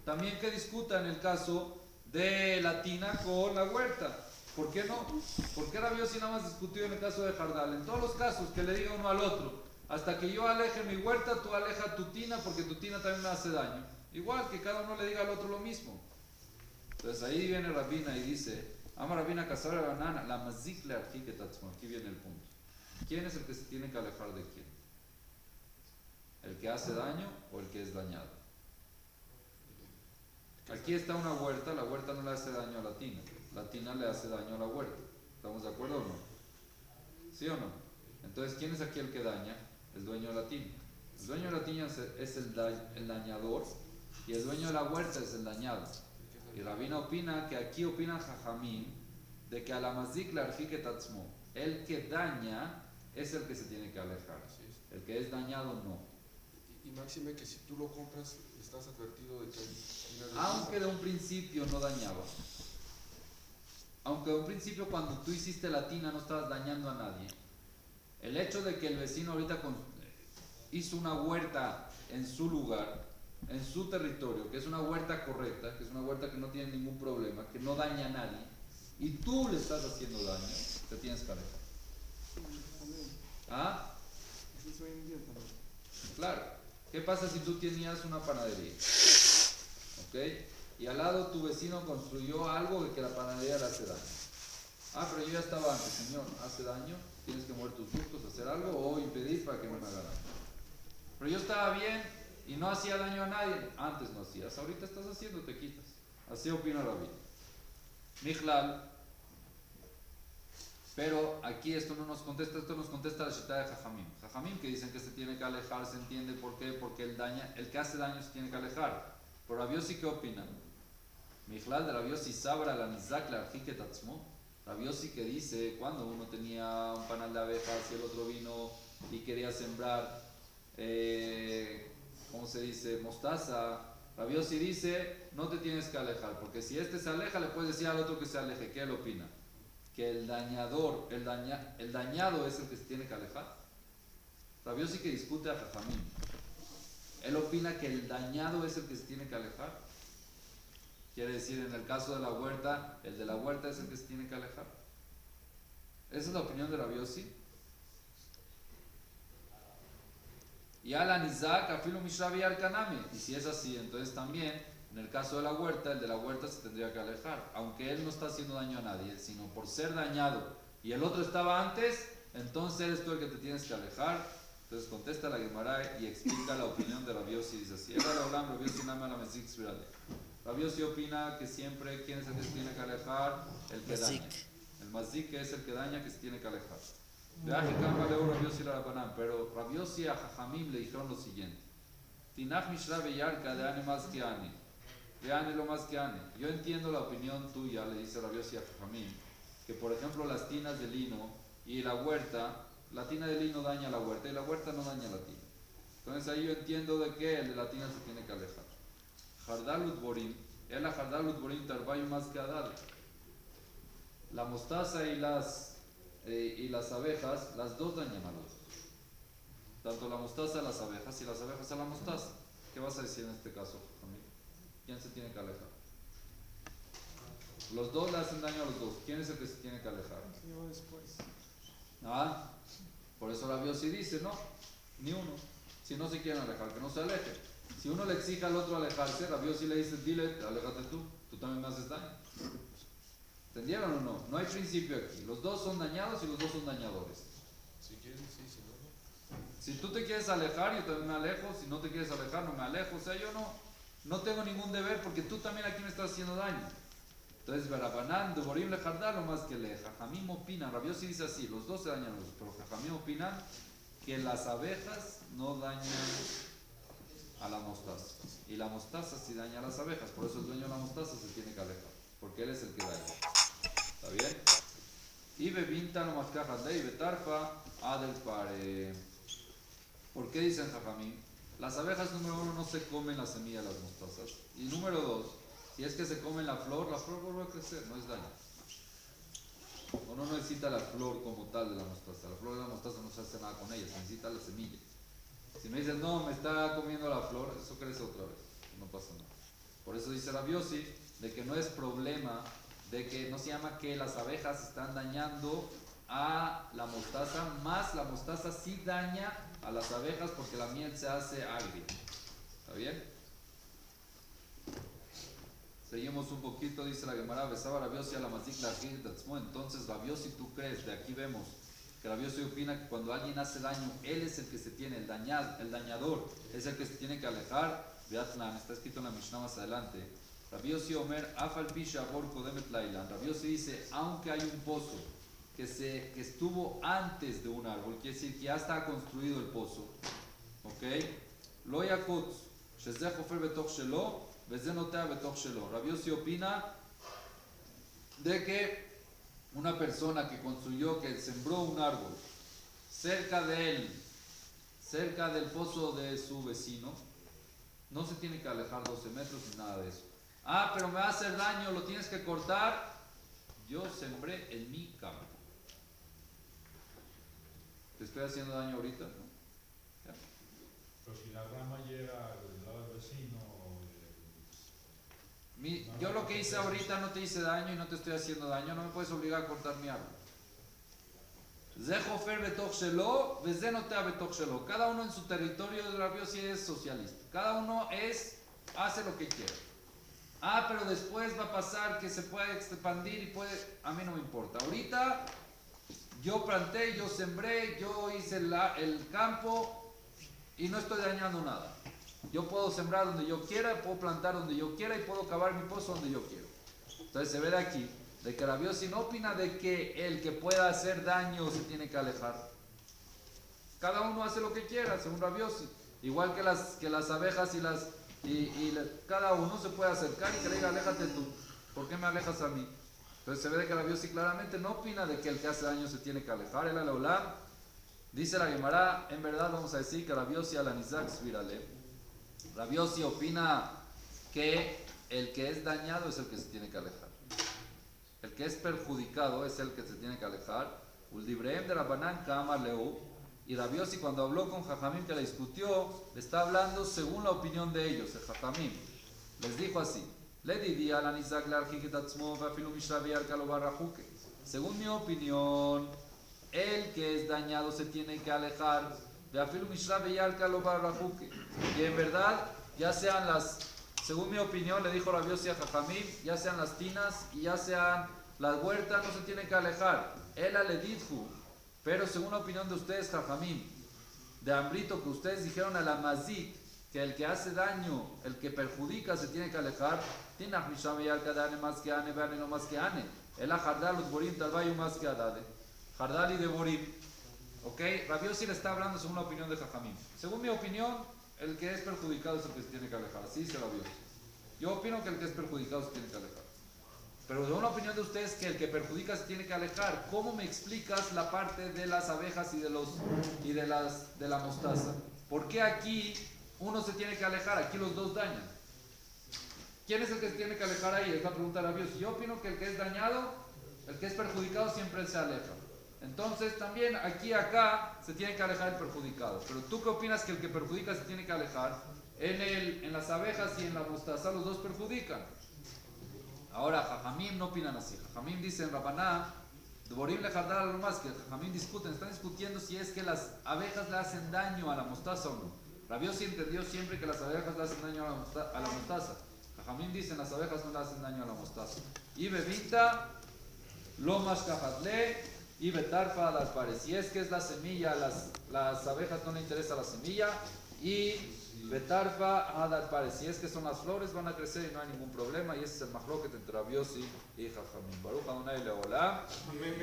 También que discuta en el caso de la tina con la huerta. ¿Por qué no? ¿Por qué Rabbi Yossi nada más discutió en el caso de Jardal? En todos los casos, que le diga uno al otro, hasta que yo aleje mi huerta, tú aleja tu tina, porque tu tina también me hace daño. Igual que cada uno le diga al otro lo mismo. Entonces ahí viene Rabina y dice, Ama Rabina Casar Banana, la mazikle arjike tatzmo. Aquí viene el punto. ¿Quién es el que se tiene que alejar de quién? ¿El que hace daño o el que es dañado? Aquí está una huerta, la huerta no le hace daño a la tina le hace daño a la huerta. ¿Estamos de acuerdo o no? ¿Sí o no? Entonces, ¿quién es aquí el que daña? El dueño de la tina. El dueño de la tina es el dañador y el dueño de la huerta es el dañado. Y Rabina opina que aquí opina Jajamín de que a la mazik la arjike tatzmo, el que daña es el que se tiene que alejar. El que es dañado no. Y máxime que si tú lo compras, estás advertido de que aunque de un principio no dañaba. Aunque de un principio cuando tú hiciste la tina no estabas dañando a nadie. El hecho de que el vecino ahorita hizo una huerta en su lugar, en su territorio, que es una huerta correcta, que es una huerta que no tiene ningún problema, que no daña a nadie, y tú le estás haciendo daño, te tienes que alejar. ¿Ah? Eso hoy en día también. Claro. ¿Qué pasa si tú tenías una panadería? ¿Ok? Y al lado tu vecino construyó algo de que la panadería le hace daño. Ah, pero yo ya estaba antes, señor, hace daño, tienes que mover tus frutos, hacer algo o impedir para que no me haga daño. Pero yo estaba bien y no hacía daño a nadie. Antes no hacías, ahorita estás haciendo, te quitas. Así opina Rabbi. Mijlal, Pero aquí esto no nos contesta, esto nos contesta la shita de Jajamim. Jajamim que dicen que se tiene que alejar, se entiende por qué, porque el que hace daño se tiene que alejar. Pero Rabbi Yossi, ¿qué opina? Mijlal de Rabbi Yossi sabra la nizak la arjiket atzmo. Rabbi Yossi que dice, cuando uno tenía un panal de abejas y el otro vino y quería sembrar, ¿cómo se dice? Mostaza. Rabbi Yossi dice, no te tienes que alejar, porque si este se aleja, le puedes decir al otro que se aleje. ¿Qué él opina? Que el dañado es el que se tiene que alejar. Rabbi Yossi que discute a Jajamim. Él opina que el dañado es el que se tiene que alejar. Quiere decir, en el caso de la huerta, el de la huerta es el que se tiene que alejar. Esa es la opinión de Rabbi Yossi. Y ala nizak afilu mishrabi arkanami. Y si es así, entonces también en el caso de la huerta, el de la huerta se tendría que alejar, aunque él no está haciendo daño a nadie, sino por ser dañado y el otro estaba antes, entonces eres tú el que te tienes que alejar. Entonces contesta la Gemara y explica la opinión de Rabbi Yossi. Dice así: Rabbi Yossi opina que siempre, ¿quién es el que se tiene que alejar? El que daña. El mazik, que es el que daña, que se tiene que alejar. Pero Rabbi Yossi a Jajamim le dijeron lo siguiente: Tinach mishra beyarka de ane más que ane. De ane lo más que ane. Yo entiendo la opinión tuya, le dice Rabbi Yossi a Jajamim, que por ejemplo las tinas de lino y la huerta, la tina de lino daña la huerta y la huerta no daña la tina. Entonces ahí yo entiendo de que el de la tina se tiene que alejar. Jardalut borim, el jardalut borim tarbayu más que adal. La mostaza y las abejas, las dos dañan a los dos. Tanto la mostaza a las abejas y las abejas a la mostaza. ¿Qué vas a decir en este caso, amigo? ¿Quién se tiene que alejar? Los dos le hacen daño a los dos. ¿Quién es el que se tiene que alejar? Ah, por eso Rabbi Yossi dice, no, ni uno. Si no se quieren alejar, que no se aleje. Si uno le exige al otro alejarse, Rabbi Yossi le dice, dile, aléjate tú también me haces daño. ¿Entendieron o no? No hay principio aquí. Los dos son dañados y los dos son dañadores. Si quieres, sí, si no, no. Si tú te quieres alejar, yo también me alejo. Si no te quieres alejar, no me alejo. O sea, yo no tengo ningún deber porque tú también aquí me estás haciendo daño. Entonces, Barabanán, Devorim le jardá lo más que le. Jajamim opina, Rabbi Yossi dice así, los dos se dañan los dos, pero Jajamim opinan que las abejas no dañan a la mostaza. Y la mostaza sí daña a las abejas, por eso el dueño de la mostaza se tiene que alejar, porque él es el que daña. ¿Está bien? Y bebinta no más cajas de y betarfa adel pare. ¿Por qué dicen Jajamim? Las abejas, número uno, no se comen la semilla de las mostazas. Y número dos, si es que se comen la flor vuelve a crecer, no es daño. Uno no necesita la flor como tal de la mostaza. La flor de la mostaza no se hace nada con ella, se necesita la semilla. Si me dices, no, me está comiendo la flor, eso crece otra vez, no pasa nada. Por eso dice Rabbi Yossi, de que no es problema, de que no se llama que las abejas están dañando a la mostaza, más la mostaza sí daña a las abejas porque la miel se hace agria. ¿Está bien? Seguimos un poquito, dice la Gemara, besaba Rabbi Yossi a la mazik la tatzmo. Entonces, Rabbi Yossi, tú crees, de aquí vemos que Rabbi Yossi opina que cuando alguien hace daño, él es el que se tiene, el dañador, es el que se tiene que alejar. Beatlan, está escrito en la Mishnah más adelante. Rabbi Yossi Omer, Afal Pisha Bor Kodemet Lailan. Rabbi Yossi dice, aunque hay un pozo que estuvo antes de un árbol, quiere decir que ya está construido el pozo, ¿ok? Lo yakutz, shezeh hofer betoch shelo, vezeh notea betoch shelo. Rabbi Yossi opina de que una persona que construyó, que sembró un árbol cerca de él, cerca del pozo de su vecino, no se tiene que alejar 12 metros ni nada de eso. Ah, pero me va a hacer daño, lo tienes que cortar. Yo sembré en mi campo. ¿Te estoy haciendo daño ahorita? ¿No? ¿Ya? Pero si la rama llega al lado del vecino... Yo lo que hice ahorita no te hice daño y no te estoy haciendo daño, no me puedes obligar a cortar mi árbol. Cada uno en su territorio de Rabbi Yossi es socialista. Cada uno hace lo que quiere. Ah, pero después va a pasar que se puede expandir y puede... A mí no me importa. Ahorita yo planté, yo sembré, yo hice el campo y no estoy dañando nada. Yo puedo sembrar donde yo quiera, puedo plantar donde yo quiera y puedo cavar mi pozo donde yo quiero. Entonces se ve de aquí de que Rabbi Yossi no opina de que el que pueda hacer daño se tiene que alejar. Cada uno hace lo que quiera, según Rabbi Yossi. Igual que las abejas cada uno se puede acercar y que le diga, aléjate tú. ¿Por qué me alejas a mí? Entonces se ve de que Rabbi Yossi claramente no opina de que el que hace daño se tiene que alejar. El Aleolam, dice la Gemara, en verdad vamos a decir que Rabbi Yossi Alanizak Svirale. Rabbi Yossi opina que el que es dañado es el que se tiene que alejar. El que es perjudicado es el que se tiene que alejar. Uldibreem de Rabbanan Kamar Leu. Y Rabbi Yossi cuando habló con Jajamim que le discutió, le está hablando según la opinión de ellos, el Jajamim. Les dijo así: según mi opinión, el que es dañado se tiene que alejar. Y en verdad, ya sean según mi opinión, le dijo Rabbi Yossi a Jajamim, ya sean las tinas y ya sean las huertas, no se tienen que alejar. Ela le dijo, pero según la opinión de ustedes, Jajamim, de Ambrito, que ustedes dijeron a la Mazik, que el que hace daño, el que perjudica, se tiene que alejar. Tinach misham yalkadane más que ane, veane no más que ane. Ela jardal los borim talvayu más que adade. Jardal y de borim. Ok, Rabbi Yossi le está hablando según la opinión de Jajamim. Según mi opinión, el que es perjudicado es el que se tiene que alejar. Así dice Rabbi Yossi. Yo opino que el que es perjudicado se tiene que alejar. Pero según la opinión de ustedes, que el que perjudica se tiene que alejar. ¿Cómo me explicas la parte de las abejas y de la mostaza? ¿Por qué aquí uno se tiene que alejar? Aquí los dos dañan. ¿Quién es el que se tiene que alejar ahí? Es la pregunta de Rabbi Yossi. Yo opino que el que es dañado, el que es perjudicado siempre se aleja. Entonces también acá se tiene que alejar el perjudicado. Pero tú qué opinas que el que perjudica se tiene que alejar. En las abejas y en la mostaza los dos perjudican. Ahora Jajamim no opinan así. Jajamim dice en Rabaná, Dvorim le jardar a lo más, que Jajamim están discutiendo si es que las abejas le hacen daño a la mostaza o no. Rabbi Yossi entendió siempre que las abejas le hacen daño a la mostaza. Jajamim dicen las abejas no le hacen daño a la mostaza. Y bebita, lomas kajadle, y betarfa al pares. Si es que es la semilla, las abejas no le interesa la semilla. Y betarfa al pares. Si es que son las flores, van a crecer y no hay ningún problema. Y ese es el mahloket entre Rabbi Yossi y Jajamim. Baruch Adonai Leolam. Amén.